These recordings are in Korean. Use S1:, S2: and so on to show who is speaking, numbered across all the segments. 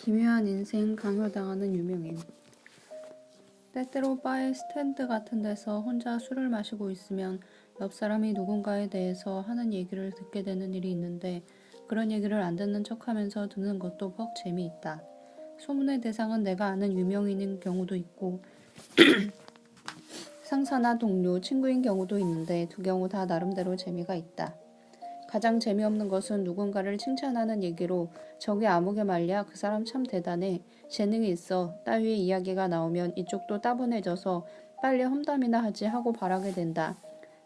S1: 기묘한 인생 강요당하는 유명인. 때때로 바의 스탠드 같은 데서 혼자 술을 마시고 있으면 옆 사람이 누군가에 대해서 하는 얘기를 듣게 되는 일이 있는데 그런 얘기를 안 듣는 척하면서 듣는 것도 퍽 재미있다. 소문의 대상은 내가 아는 유명인인 경우도 있고 상사나 동료, 친구인 경우도 있는데 두 경우 다 나름대로 재미가 있다. 가장 재미없는 것은 누군가를 칭찬하는 얘기로 저게 아무개 말이야 그 사람 참 대단해 재능이 있어 따위의 이야기가 나오면 이쪽도 따분해져서 빨리 험담이나 하지 하고 바라게 된다.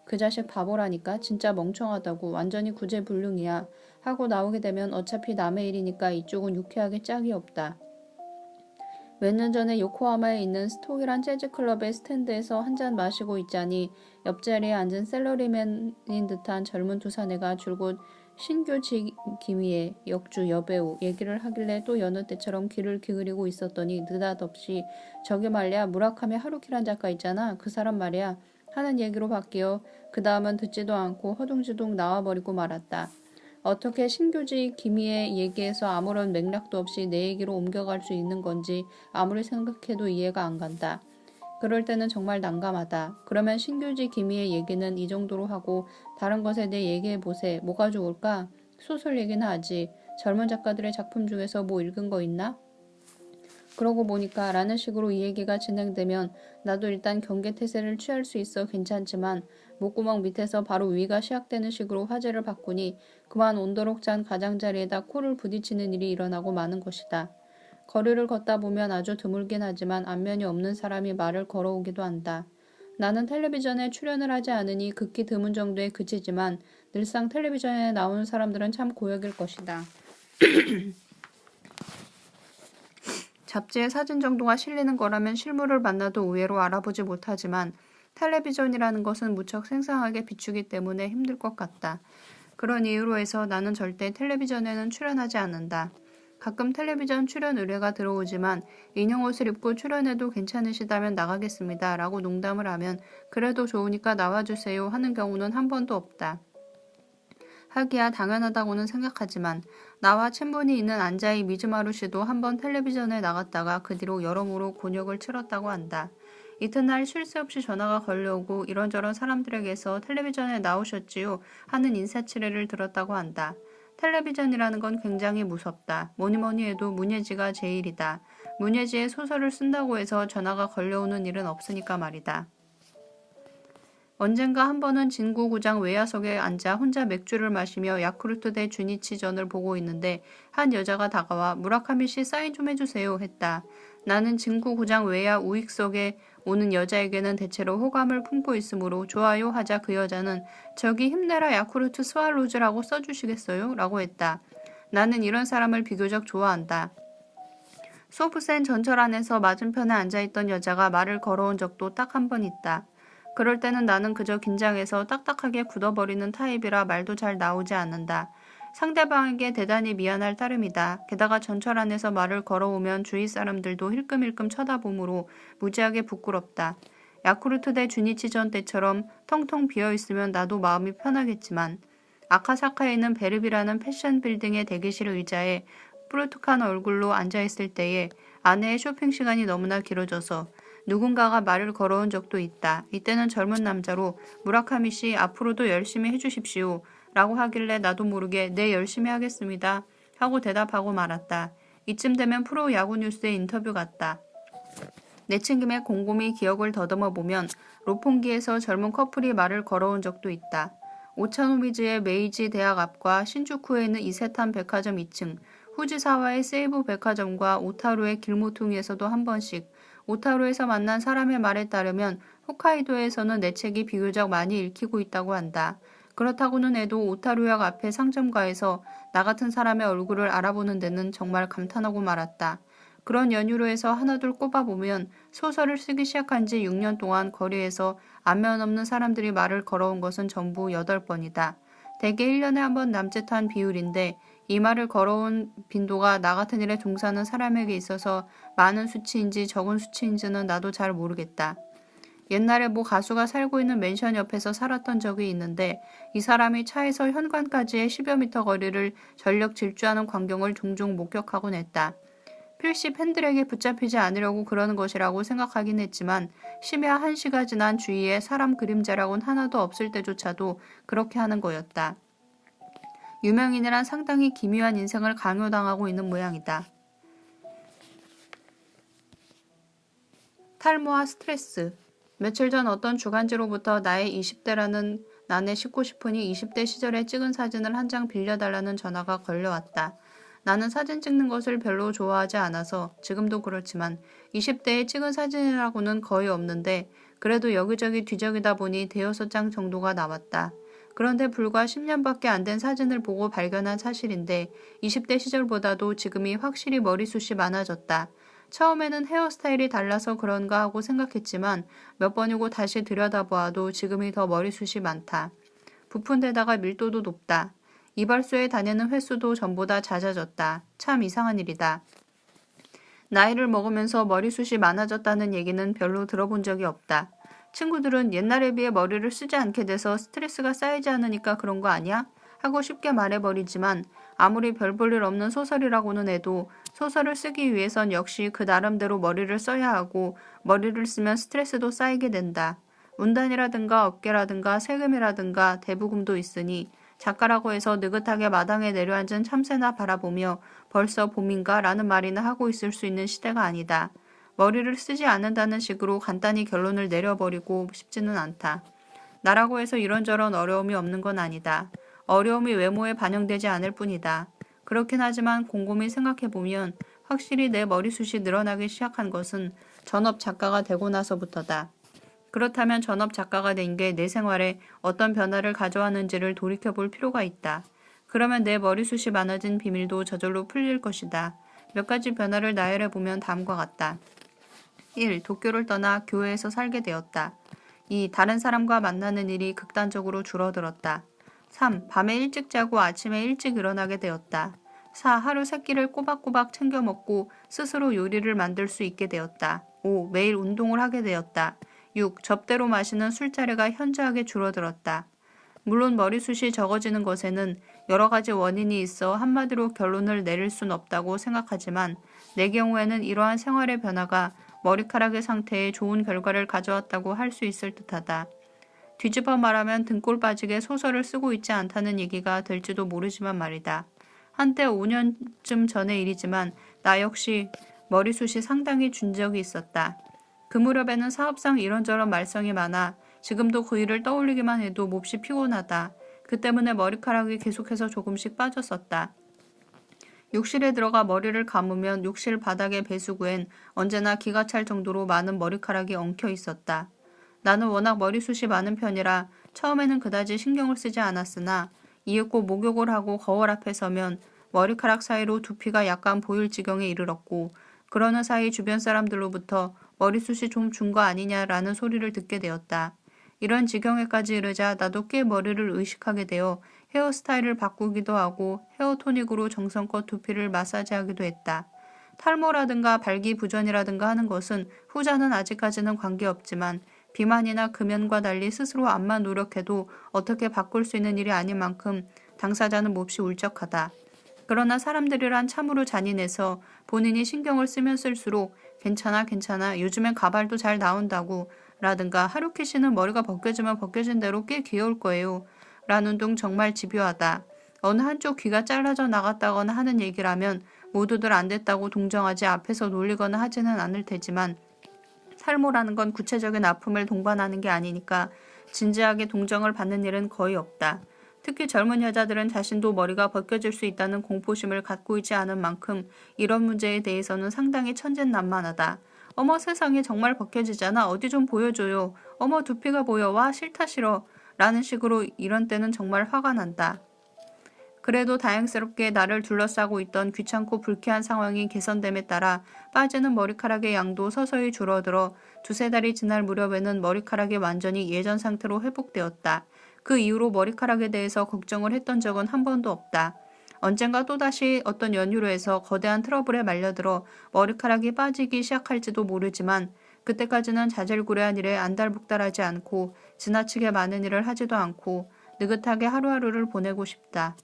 S1: 그 자식 바보라니까 진짜 멍청하다고 완전히 구제불능이야 하고 나오게 되면 어차피 남의 일이니까 이쪽은 유쾌하게 짝이 없다. 몇 년 전에 요코하마에 있는 스톡이란 재즈클럽의 스탠드에서 한잔 마시고 있자니 옆자리에 앉은 셀러리맨인 듯한 젊은 두 사내가 줄곧 신교지 김희애 역주 여배우 얘기를 하길래 또 여느 때처럼 귀를 기울이고 있었더니 느닷없이 저게 말이야 무라카미 하루키란 작가 있잖아 그 사람 말이야 하는 얘기로 바뀌어 그 다음은 듣지도 않고 허둥지둥 나와버리고 말았다. 어떻게 신교지 김희애 얘기에서 아무런 맥락도 없이 내 얘기로 옮겨갈 수 있는 건지 아무리 생각해도 이해가 안 간다. 그럴 때는 정말 난감하다. 그러면 신교지 김희애 얘기는 이 정도로 하고 다른 것에 대해 얘기해보세. 뭐가 좋을까? 소설 얘기나 하지. 젊은 작가들의 작품 중에서 뭐 읽은 거 있나? 그러고 보니까 라는 식으로 이 얘기가 진행되면 나도 일단 경계태세를 취할 수 있어 괜찮지만 목구멍 밑에서 바로 위가 시작되는 식으로 화제를 바꾸니 그만 온도록 잔 가장자리에다 코를 부딪히는 일이 일어나고 마는 것이다. 거리를 걷다 보면 아주 드물긴 하지만 안면이 없는 사람이 말을 걸어오기도 한다. 나는 텔레비전에 출연을 하지 않으니 극히 드문 정도에 그치지만 늘상 텔레비전에 나오는 사람들은 참 고역일 것이다. 잡지에 사진 정도가 실리는 거라면 실물을 만나도 의외로 알아보지 못하지만 텔레비전이라는 것은 무척 생생하게 비추기 때문에 힘들 것 같다. 그런 이유로 해서 나는 절대 텔레비전에는 출연하지 않는다. 가끔 텔레비전 출연 의뢰가 들어오지만 인형 옷을 입고 출연해도 괜찮으시다면 나가겠습니다 라고 농담을 하면 그래도 좋으니까 나와주세요 하는 경우는 한 번도 없다. 하기야 당연하다고는 생각하지만 나와 친분이 있는 안자이 미즈마루 씨도 한번 텔레비전에 나갔다가 그 뒤로 여러모로 곤욕을 치렀다고 한다. 이튿날 쉴 새 없이 전화가 걸려오고 이런저런 사람들에게서 텔레비전에 나오셨지요 하는 인사치레를 들었다고 한다. 텔레비전이라는 건 굉장히 무섭다. 뭐니뭐니 해도 문예지가 제일이다. 문예지에 소설을 쓴다고 해서 전화가 걸려오는 일은 없으니까 말이다. 언젠가 한 번은 진구구장 외야석에 앉아 혼자 맥주를 마시며 야쿠르트 대 주니치전을 보고 있는데 한 여자가 다가와 무라카미 씨 사인 좀 해주세요 했다. 나는 진구구장 외야 우익석에 오는 여자에게는 대체로 호감을 품고 있으므로 좋아요 하자 그 여자는 저기 힘내라 야쿠르트 스왈로즈라고 써주시겠어요? 라고 했다. 나는 이런 사람을 비교적 좋아한다. 소프센 전철 안에서 맞은편에 앉아있던 여자가 말을 걸어온 적도 딱 한 번 있다. 그럴 때는 나는 그저 긴장해서 딱딱하게 굳어버리는 타입이라 말도 잘 나오지 않는다. 상대방에게 대단히 미안할 따름이다. 게다가 전철 안에서 말을 걸어오면 주위 사람들도 힐끔힐끔 쳐다보므로 무지하게 부끄럽다. 야쿠르트 대 주니치전 때처럼 텅텅 비어있으면 나도 마음이 편하겠지만 아카사카에 있는 베르비라는 패션 빌딩의 대기실 의자에 뿌르툭한 얼굴로 앉아있을 때에 아내의 쇼핑 시간이 너무나 길어져서 누군가가 말을 걸어온 적도 있다. 이때는 젊은 남자로 무라카미 씨 앞으로도 열심히 해주십시오 라고 하길래 나도 모르게 네 열심히 하겠습니다 하고 대답하고 말았다. 이쯤 되면 프로 야구 뉴스의 인터뷰 같다. 내친김에 곰곰이 기억을 더듬어 보면 로폰기에서 젊은 커플이 말을 걸어온 적도 있다. 오차노미즈의 메이지 대학 앞과 신주쿠에 있는 이세탄 백화점 2층, 후지사와의 세이부 백화점과 오타루의 길모퉁이에서도 한 번씩, 오타루에서 만난 사람의 말에 따르면 홋카이도에서는 내 책이 비교적 많이 읽히고 있다고 한다. 그렇다고는 해도 오타루역 앞의 상점가에서 나 같은 사람의 얼굴을 알아보는 데는 정말 감탄하고 말았다. 그런 연유로 해서 하나둘 꼽아보면 소설을 쓰기 시작한 지 6년 동안 거리에서 안면 없는 사람들이 말을 걸어온 것은 전부 8번이다. 대개 1년에 한 번 남짓한 비율인데 이 말을 걸어온 빈도가 나 같은 일에 종사하는 사람에게 있어서 많은 수치인지 적은 수치인지는 나도 잘 모르겠다. 옛날에 뭐 가수가 살고 있는 맨션 옆에서 살았던 적이 있는데 이 사람이 차에서 현관까지의 10여 미터 거리를 전력 질주하는 광경을 종종 목격하곤 했다. 필시 팬들에게 붙잡히지 않으려고 그러는 것이라고 생각하긴 했지만 심야 1시가 지난 주위에 사람 그림자라곤 하나도 없을 때조차도 그렇게 하는 거였다. 유명인이란 상당히 기묘한 인생을 강요당하고 있는 모양이다. 탈모와 스트레스. 며칠 전 어떤 주간지로부터 나의 20대라는 난에 싣고 싶으니 20대 시절에 찍은 사진을 한 장 빌려달라는 전화가 걸려왔다. 나는 사진 찍는 것을 별로 좋아하지 않아서 지금도 그렇지만 20대에 찍은 사진이라고는 거의 없는데 그래도 여기저기 뒤적이다 보니 대여섯 장 정도가 나왔다. 그런데 불과 10년밖에 안 된 사진을 보고 발견한 사실인데 20대 시절보다도 지금이 확실히 머리숱이 많아졌다. 처음에는 헤어스타일이 달라서 그런가 하고 생각했지만 몇 번이고 다시 들여다보아도 지금이 더 머리숱이 많다. 부푼 데다가 밀도도 높다. 이발소에 다니는 횟수도 전보다 잦아졌다. 참 이상한 일이다. 나이를 먹으면서 머리숱이 많아졌다는 얘기는 별로 들어본 적이 없다. 친구들은 옛날에 비해 머리를 쓰지 않게 돼서 스트레스가 쌓이지 않으니까 그런 거 아니야? 하고 쉽게 말해버리지만 아무리 별 볼 일 없는 소설이라고는 해도 소설을 쓰기 위해선 역시 그 나름대로 머리를 써야 하고 머리를 쓰면 스트레스도 쌓이게 된다. 문단이라든가 업계라든가 세금이라든가 대부금도 있으니 작가라고 해서 느긋하게 마당에 내려앉은 참새나 바라보며 벌써 봄인가 라는 말이나 하고 있을 수 있는 시대가 아니다. 머리를 쓰지 않는다는 식으로 간단히 결론을 내려버리고 싶지는 않다. 나라고 해서 이런저런 어려움이 없는 건 아니다. 어려움이 외모에 반영되지 않을 뿐이다. 그렇긴 하지만 곰곰이 생각해보면 확실히 내 머리숱이 늘어나기 시작한 것은 전업 작가가 되고 나서부터다. 그렇다면 전업 작가가 된 게 내 생활에 어떤 변화를 가져왔는지를 돌이켜볼 필요가 있다. 그러면 내 머리숱이 많아진 비밀도 저절로 풀릴 것이다. 몇 가지 변화를 나열해보면 다음과 같다. 1. 도쿄를 떠나 교회에서 살게 되었다. 2. 다른 사람과 만나는 일이 극단적으로 줄어들었다. 3. 밤에 일찍 자고 아침에 일찍 일어나게 되었다. 4. 하루 3끼를 꼬박꼬박 챙겨 먹고 스스로 요리를 만들 수 있게 되었다. 5. 매일 운동을 하게 되었다. 6. 접대로 마시는 술자리가 현저하게 줄어들었다. 물론 머리숱이 적어지는 것에는 여러 가지 원인이 있어 한마디로 결론을 내릴 순 없다고 생각하지만 내 경우에는 이러한 생활의 변화가 머리카락의 상태에 좋은 결과를 가져왔다고 할 수 있을 듯하다. 뒤집어 말하면 등골 빠지게 소설을 쓰고 있지 않다는 얘기가 될지도 모르지만 말이다. 한때 5년쯤 전의 일이지만 나 역시 머리숱이 상당히 준 적이 있었다. 그 무렵에는 사업상 이런저런 말썽이 많아 지금도 그 일을 떠올리기만 해도 몹시 피곤하다. 그 때문에 머리카락이 계속해서 조금씩 빠졌었다. 욕실에 들어가 머리를 감으면 욕실 바닥의 배수구엔 언제나 기가 찰 정도로 많은 머리카락이 엉켜 있었다. 나는 워낙 머리숱이 많은 편이라 처음에는 그다지 신경을 쓰지 않았으나 이윽고 목욕을 하고 거울 앞에 서면 머리카락 사이로 두피가 약간 보일 지경에 이르렀고 그러는 사이 주변 사람들로부터 머리숱이 좀 준 거 아니냐라는 소리를 듣게 되었다. 이런 지경에까지 이르자 나도 꽤 머리를 의식하게 되어 헤어스타일을 바꾸기도 하고 헤어토닉으로 정성껏 두피를 마사지하기도 했다. 탈모라든가 발기부전이라든가 하는 것은 후자는 아직까지는 관계없지만 비만이나 금연과 달리 스스로 암만 노력해도 어떻게 바꿀 수 있는 일이 아닌 만큼 당사자는 몹시 울적하다. 그러나 사람들이란 참으로 잔인해서 본인이 신경을 쓰면 쓸수록 괜찮아 요즘엔 가발도 잘 나온다고 라든가 하루키 씨는 머리가 벗겨지면 벗겨진 대로 꽤 귀여울 거예요 라는 둥 정말 집요하다. 어느 한쪽 귀가 잘라져 나갔다거나 하는 얘기라면 모두들 안 됐다고 동정하지 앞에서 놀리거나 하지는 않을 테지만 탈모라는 건 구체적인 아픔을 동반하는 게 아니니까 진지하게 동정을 받는 일은 거의 없다. 특히 젊은 여자들은 자신도 머리가 벗겨질 수 있다는 공포심을 갖고 있지 않은 만큼 이런 문제에 대해서는 상당히 천진난만하다. 어머 세상에 정말 벗겨지잖아. 어디 좀 보여줘요. 어머 두피가 보여. 와 싫다 싫어. 라는 식으로 이런 때는 정말 화가 난다. 그래도 다행스럽게 나를 둘러싸고 있던 귀찮고 불쾌한 상황이 개선됨에 따라 빠지는 머리카락의 양도 서서히 줄어들어 두세 달이 지날 무렵에는 머리카락이 완전히 예전 상태로 회복되었다. 그 이후로 머리카락에 대해서 걱정을 했던 적은 한 번도 없다. 언젠가 또다시 어떤 연유로 해서 거대한 트러블에 말려들어 머리카락이 빠지기 시작할지도 모르지만 그때까지는 자질구레한 일에 안달복달하지 않고 지나치게 많은 일을 하지도 않고 느긋하게 하루하루를 보내고 싶다.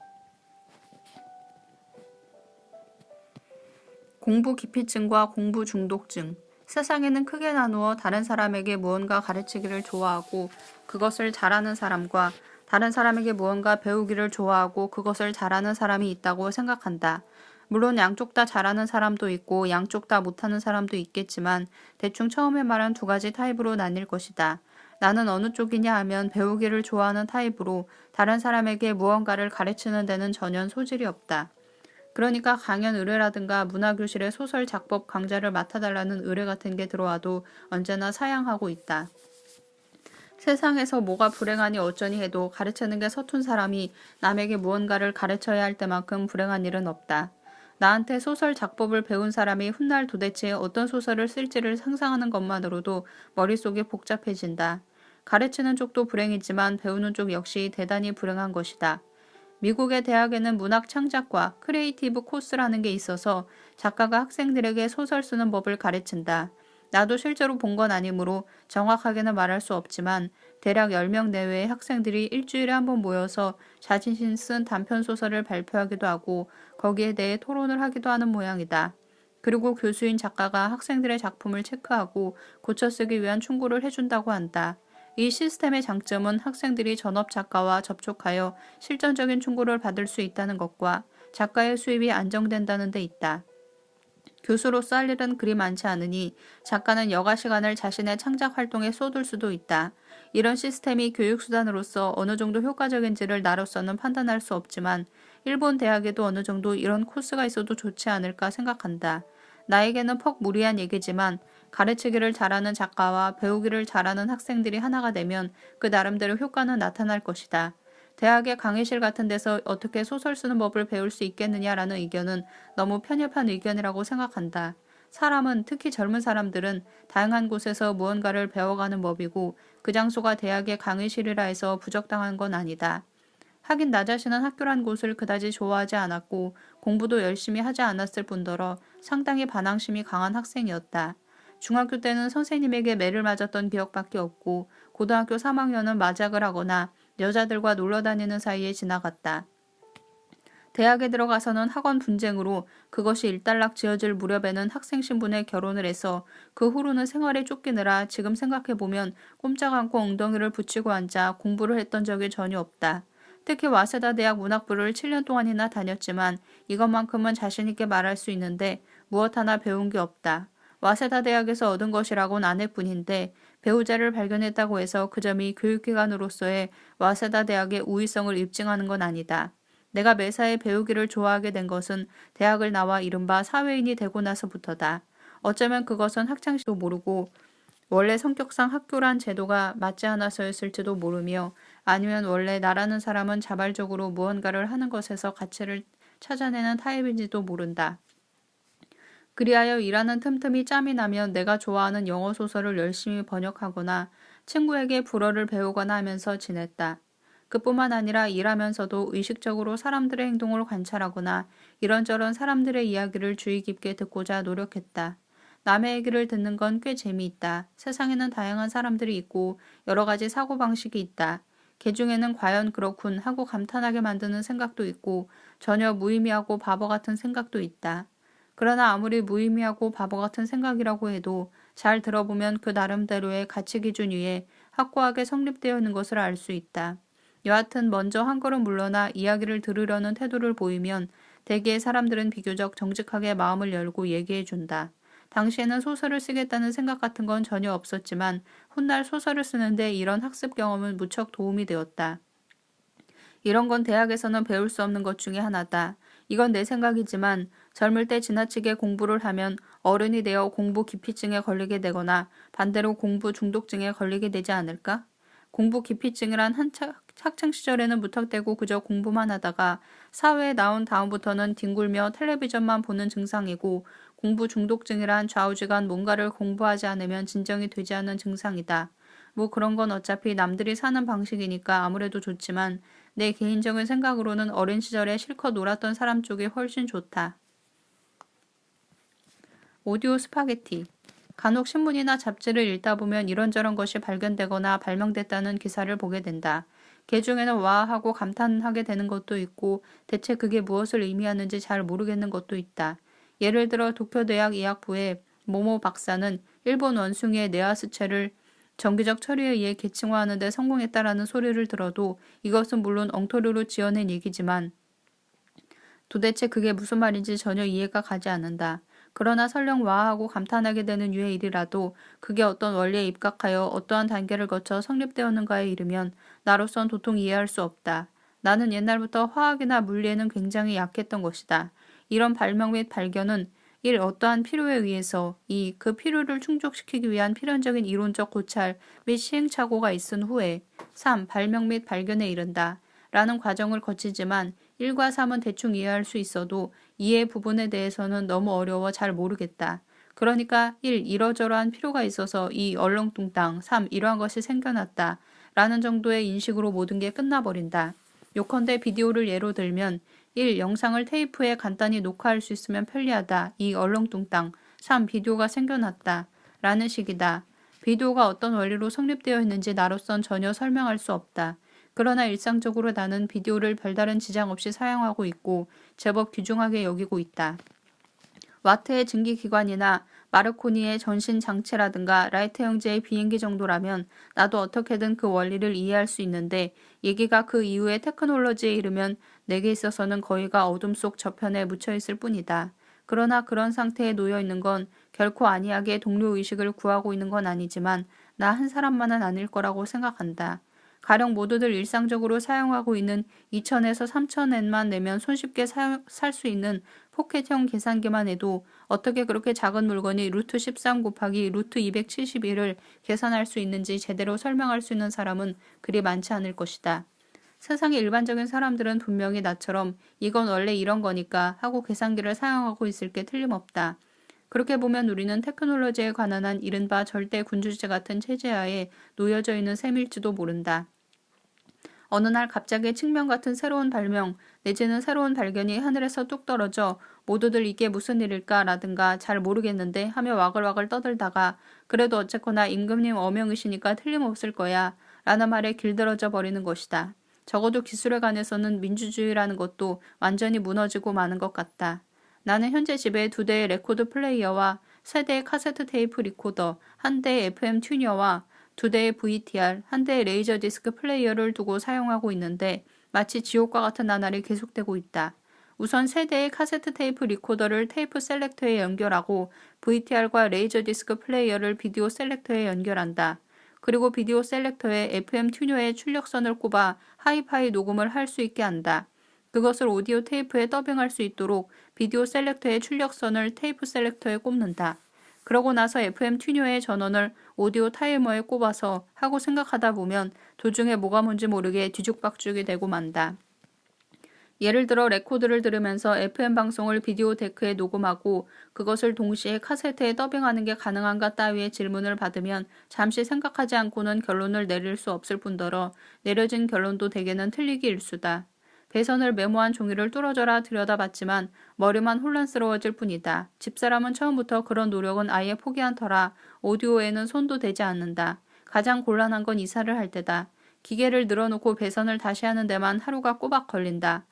S1: 공부 기피증과 공부 중독증. 세상에는 크게 나누어 다른 사람에게 무언가 가르치기를 좋아하고 그것을 잘하는 사람과 다른 사람에게 무언가 배우기를 좋아하고 그것을 잘하는 사람이 있다고 생각한다. 물론 양쪽 다 잘하는 사람도 있고 양쪽 다 못하는 사람도 있겠지만 대충 처음에 말한 두 가지 타입으로 나뉠 것이다. 나는 어느 쪽이냐 하면 배우기를 좋아하는 타입으로 다른 사람에게 무언가를 가르치는 데는 전혀 소질이 없다. 그러니까 강연 의뢰라든가 문화교실의 소설 작법 강좌를 맡아달라는 의뢰 같은 게 들어와도 언제나 사양하고 있다. 세상에서 뭐가 불행하니 어쩌니 해도 가르치는 게 서툰 사람이 남에게 무언가를 가르쳐야 할 때만큼 불행한 일은 없다. 나한테 소설 작법을 배운 사람이 훗날 도대체 어떤 소설을 쓸지를 상상하는 것만으로도 머릿속이 복잡해진다. 가르치는 쪽도 불행이지만 배우는 쪽 역시 대단히 불행한 것이다. 미국의 대학에는 문학 창작과 크리에이티브 코스라는 게 있어서 작가가 학생들에게 소설 쓰는 법을 가르친다. 나도 실제로 본 건 아니므로 정확하게는 말할 수 없지만 대략 10명 내외의 학생들이 일주일에 한 번 모여서 자신이 쓴 단편소설을 발표하기도 하고 거기에 대해 토론을 하기도 하는 모양이다. 그리고 교수인 작가가 학생들의 작품을 체크하고 고쳐쓰기 위한 충고를 해준다고 한다. 이 시스템의 장점은 학생들이 전업 작가와 접촉하여 실전적인 충고를 받을 수 있다는 것과 작가의 수입이 안정된다는 데 있다. 교수로서 할 일은 그리 많지 않으니 작가는 여가 시간을 자신의 창작 활동에 쏟을 수도 있다. 이런 시스템이 교육수단으로서 어느 정도 효과적인지를 나로서는 판단할 수 없지만 일본 대학에도 어느 정도 이런 코스가 있어도 좋지 않을까 생각한다. 나에게는 퍽 무리한 얘기지만 가르치기를 잘하는 작가와 배우기를 잘하는 학생들이 하나가 되면 그 나름대로 효과는 나타날 것이다. 대학의 강의실 같은 데서 어떻게 소설 쓰는 법을 배울 수 있겠느냐라는 의견은 너무 편협한 의견이라고 생각한다. 사람은, 특히 젊은 사람들은 다양한 곳에서 무언가를 배워가는 법이고 그 장소가 대학의 강의실이라 해서 부적당한 건 아니다. 하긴 나 자신은 학교란 곳을 그다지 좋아하지 않았고 공부도 열심히 하지 않았을 뿐더러 상당히 반항심이 강한 학생이었다. 중학교 때는 선생님에게 매를 맞았던 기억밖에 없고 고등학교 3학년은 마작을 하거나 여자들과 놀러 다니는 사이에 지나갔다. 대학에 들어가서는 학원 분쟁으로 그것이 일단락 지어질 무렵에는 학생 신분에 결혼을 해서 그 후로는 생활에 쫓기느라 지금 생각해보면 꼼짝 않고 엉덩이를 붙이고 앉아 공부를 했던 적이 전혀 없다. 특히 와세다 대학 문학부를 7년 동안이나 다녔지만 이것만큼은 자신있게 말할 수 있는데 무엇 하나 배운 게 없다. 와세다 대학에서 얻은 것이라곤 아낼 뿐인데 배우자를 발견했다고 해서 그 점이 교육기관으로서의 와세다 대학의 우위성을 입증하는 건 아니다. 내가 매사에 배우기를 좋아하게 된 것은 대학을 나와 이른바 사회인이 되고 나서부터다. 어쩌면 그것은 학창시도 모르고 원래 성격상 학교란 제도가 맞지 않아서였을지도 모르며 아니면 원래 나라는 사람은 자발적으로 무언가를 하는 것에서 가치를 찾아내는 타입인지도 모른다. 그리하여 일하는 틈틈이 짬이 나면 내가 좋아하는 영어 소설을 열심히 번역하거나 친구에게 불어를 배우거나 하면서 지냈다. 그뿐만 아니라 일하면서도 의식적으로 사람들의 행동을 관찰하거나 이런저런 사람들의 이야기를 주의 깊게 듣고자 노력했다. 남의 얘기를 듣는 건 꽤 재미있다. 세상에는 다양한 사람들이 있고 여러 가지 사고방식이 있다. 개 중에는 과연 그렇군 하고 감탄하게 만드는 생각도 있고 전혀 무의미하고 바보 같은 생각도 있다. 그러나 아무리 무의미하고 바보 같은 생각이라고 해도 잘 들어보면 그 나름대로의 가치 기준 위에 확고하게 성립되어 있는 것을 알 수 있다. 여하튼 먼저 한 걸음 물러나 이야기를 들으려는 태도를 보이면 대개의 사람들은 비교적 정직하게 마음을 열고 얘기해 준다. 당시에는 소설을 쓰겠다는 생각 같은 건 전혀 없었지만 훗날 소설을 쓰는데 이런 학습 경험은 무척 도움이 되었다. 이런 건 대학에서는 배울 수 없는 것 중에 하나다. 이건 내 생각이지만 젊을 때 지나치게 공부를 하면 어른이 되어 공부 기피증에 걸리게 되거나 반대로 공부 중독증에 걸리게 되지 않을까? 공부 기피증이란 학창시절에는 무턱대고 그저 공부만 하다가 사회에 나온 다음부터는 뒹굴며 텔레비전만 보는 증상이고 공부 중독증이란 좌우지간 뭔가를 공부하지 않으면 진정이 되지 않는 증상이다. 뭐 그런 건 어차피 남들이 사는 방식이니까 아무래도 좋지만 내 개인적인 생각으로는 어린 시절에 실컷 놀았던 사람 쪽이 훨씬 좋다. 오디오 스파게티. 간혹 신문이나 잡지를 읽다 보면 이런저런 것이 발견되거나 발명됐다는 기사를 보게 된다. 개 중에는 와 하고 감탄하게 되는 것도 있고 대체 그게 무엇을 의미하는지 잘 모르겠는 것도 있다. 예를 들어 도쿄대학 의학부의 모모 박사는 일본 원숭이의 뇌하수체를 정기적 처리에 의해 계층화하는 데 성공했다라는 소리를 들어도 이것은 물론 엉터리로 지어낸 얘기지만 도대체 그게 무슨 말인지 전혀 이해가 가지 않는다. 그러나 설령 와하고 감탄하게 되는 유의 일이라도 그게 어떤 원리에 입각하여 어떠한 단계를 거쳐 성립되었는가에 이르면 나로선 도통 이해할 수 없다. 나는 옛날부터 화학이나 물리에는 굉장히 약했던 것이다. 이런 발명 및 발견은 1. 어떠한 필요에 의해서 2. 그 필요를 충족시키기 위한 필연적인 이론적 고찰 및 시행착오가 있은 후에 3. 발명 및 발견에 이른다. 라는 과정을 거치지만 1과 3은 대충 이해할 수 있어도 이해 부분에 대해서는 너무 어려워 잘 모르겠다. 그러니까 1. 이러저러한 필요가 있어서 2. 얼렁뚱땅 3. 이러한 것이 생겨났다. 라는 정도의 인식으로 모든 게 끝나버린다. 요컨대 비디오를 예로 들면 1. 영상을 테이프에 간단히 녹화할 수 있으면 편리하다. 2. 얼렁뚱땅 3. 비디오가 생겨났다. 라는 식이다. 비디오가 어떤 원리로 성립되어 있는지 나로선 전혀 설명할 수 없다. 그러나 일상적으로 나는 비디오를 별다른 지장 없이 사용하고 있고 제법 귀중하게 여기고 있다. 와트의 증기기관이나 마르코니의 전신장치라든가 라이트 형제의 비행기 정도라면 나도 어떻게든 그 원리를 이해할 수 있는데 얘기가 그 이후의 테크놀로지에 이르면 내게 있어서는 거의가 어둠 속 저편에 묻혀있을 뿐이다. 그러나 그런 상태에 놓여 있는 건 결코 안이하게 동료의식을 구하고 있는 건 아니지만 나 한 사람만은 아닐 거라고 생각한다. 가령 모두들 일상적으로 사용하고 있는 2,000에서 3,000엔만 내면 손쉽게 살 수 있는 포켓형 계산기만 해도 어떻게 그렇게 작은 물건이 루트 13 곱하기 루트 271을 계산할 수 있는지 제대로 설명할 수 있는 사람은 그리 많지 않을 것이다. 세상의 일반적인 사람들은 분명히 나처럼 이건 원래 이런 거니까 하고 계산기를 사용하고 있을 게 틀림없다. 그렇게 보면 우리는 테크놀로지에 관한 한 이른바 절대 군주제 같은 체제하에 놓여져 있는 셈일지도 모른다. 어느 날 갑자기 측면 같은 새로운 발명 내지는 새로운 발견이 하늘에서 뚝 떨어져 모두들 이게 무슨 일일까 라든가 잘 모르겠는데 하며 와글와글 떠들다가 그래도 어쨌거나 임금님 어명이시니까 틀림없을 거야 라는 말에 길들어져 버리는 것이다. 적어도 기술에 관해서는 민주주의라는 것도 완전히 무너지고 마는 것 같다. 나는 현재 집에 2대의 레코드 플레이어와 3대의 카세트 테이프 리코더, 1대의 FM 튜너와 2대의 VTR, 1대의 레이저 디스크 플레이어를 두고 사용하고 있는데 마치 지옥과 같은 나날이 계속되고 있다. 우선 3대의 카세트 테이프 리코더를 테이프 셀렉터에 연결하고 VTR과 레이저 디스크 플레이어를 비디오 셀렉터에 연결한다. 그리고 비디오 셀렉터에 FM 튜너의 출력선을 꼽아 하이파이 녹음을 할 수 있게 한다. 그것을 오디오 테이프에 더빙할 수 있도록 비디오 셀렉터의 출력선을 테이프 셀렉터에 꼽는다. 그러고 나서 FM 튜너의 전원을 오디오 타이머에 꼽아서 하고 생각하다 보면 도중에 뭐가 뭔지 모르게 뒤죽박죽이 되고 만다. 예를 들어 레코드를 들으면서 FM 방송을 비디오 데크에 녹음하고 그것을 동시에 카세트에 더빙하는 게 가능한가 따위의 질문을 받으면 잠시 생각하지 않고는 결론을 내릴 수 없을 뿐더러 내려진 결론도 대개는 틀리기 일수다. 배선을 메모한 종이를 뚫어져라 들여다봤지만 머리만 혼란스러워질 뿐이다. 집사람은 처음부터 그런 노력은 아예 포기한 터라 오디오에는 손도 대지 않는다. 가장 곤란한 건 이사를 할 때다. 기계를 늘어놓고 배선을 다시 하는 데만 하루가 꼬박 걸린다.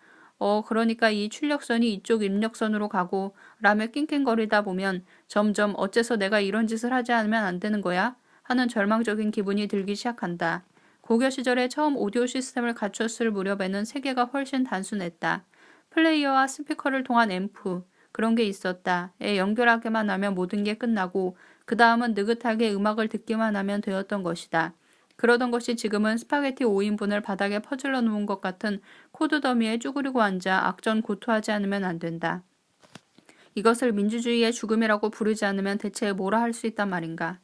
S1: 그러니까 이 출력선이 이쪽 입력선으로 가고 라며 낑낑거리다 보면 점점 어째서 내가 이런 짓을 하지 않으면 안 되는 거야? 하는 절망적인 기분이 들기 시작한다. 고교 시절에 처음 오디오 시스템을 갖췄을 무렵에는 세계가 훨씬 단순했다. 플레이어와 스피커를 통한 앰프, 그런 게 있었다. 연결하기만 하면 모든 게 끝나고 그 다음은 느긋하게 음악을 듣기만 하면 되었던 것이다. 그러던 것이 지금은 스파게티 5인분을 바닥에 퍼질러 놓은 것 같은 코드 더미에 쭈그리고 앉아 악전고투하지 않으면 안 된다. 이것을 민주주의의 죽음이라고 부르지 않으면 대체 뭐라 할 수 있단 말인가.